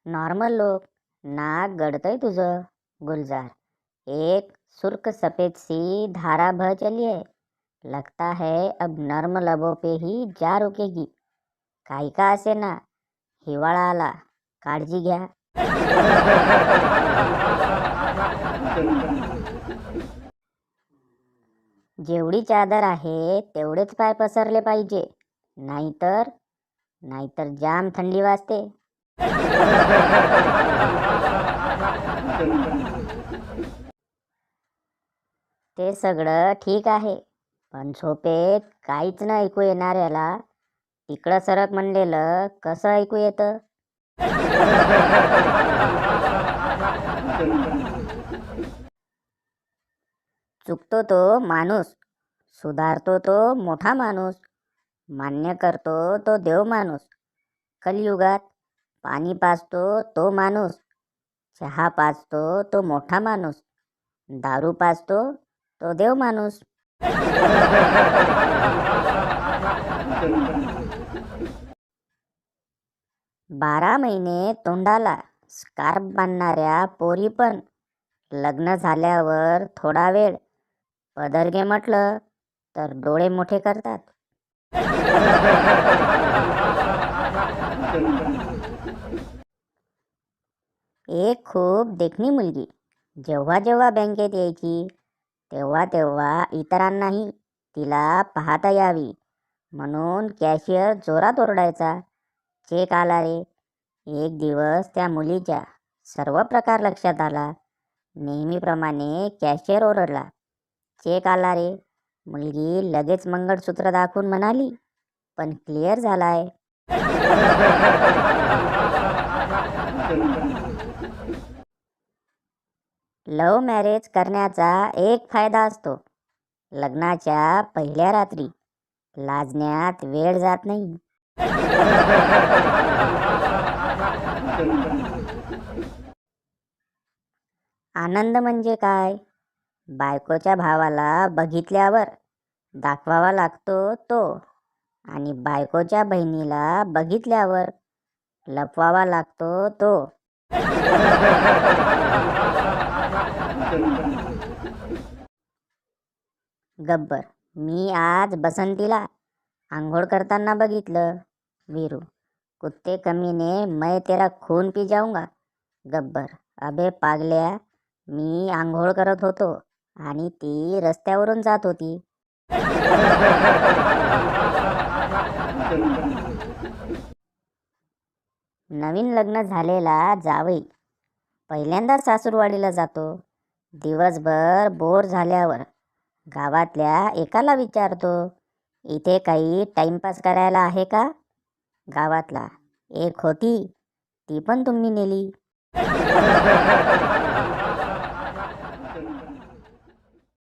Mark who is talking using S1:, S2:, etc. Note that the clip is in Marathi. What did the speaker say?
S1: नॉर्मल लोग। नाक गड़तय तुझं गुलजार। एक सुर्ख सफेद सी धारा बह चली है। लगता है अब नर्म लबों पे ही जा रुकेगी। काही का असे ना, हिवाळा आला, काळजी घ्या। जेवढी चादर आहे तेवढेच पाय पसरले पाहिजे, नाहीतर नाहीतर जाम थंडी वाजते। ते सगळं ठीक आहे, पण झोपेत काहीच न ऐकू येणाऱ्याला तिकडं सरक म्हणलेलं कसं ऐकू येतं? चुकतो तो माणूस, सुधारतो तो मोठा माणूस, मान्य करतो तो देव माणूस। कलियुगात पाणी पाजतो तो माणूस, चहा पाजतो तो मोठा माणूस, दारू पाजतो तो देव माणूस। 12 महिने तोंडाला स्कार्फ बांधणाऱ्या पोरी पण लग्न झाल्यावर थोडा वेळ पदर घे म्हटलं तर डोळे मोठे करतात। एक खूप देखणी मुलगी जेव्हा जेव्हा बँकेत यायची तेव्हा तेव्हा इतरांनाही तिला पाहता यावी म्हणून कॅशियर जोरात ओरडायचा, चेक आला रे। एक दिवस त्या मुलीच्या सर्व प्रकार लक्षात आला। नेहमीप्रमाणे कॅशियर ओरडला, चेक आला रे। मुलगी लगेच मंगळसूत्र दाखवून म्हणाली, पण क्लिअर झालाय। लव्ह मॅरेज करण्याचा एक फायदा असतो, लग्नाच्या पहिल्या रात्री लाजण्यात वेळ जात नाही। आनंद म्हणजे काय? बायकोच्या भावाला बघितल्यावर दाखवावा लागतो तो, आणि बायकोच्या बहिणीला बघितल्यावर लपवावा लागतो तो। गब्बर, मी आज बसंतीला आंघोळ करताना बघितलं। वीरू, कुत्ते कमीने मैं तेरा खून पी जाऊंगा। गब्बर, अबे पागल्या, मी आंघोळ करत होतो आणि ती रस्त्यावरून जात होती। नवीन लग्न झालेला जावई पहिल्यांदा सासूरवाडीला जातो। दिवसभर बोर झाल्यावर गावातल्या एकाला विचारतो, इथे काही टाइमपास करायला आहे का? गावातला एक होती, ती पण तुम्ही नेली।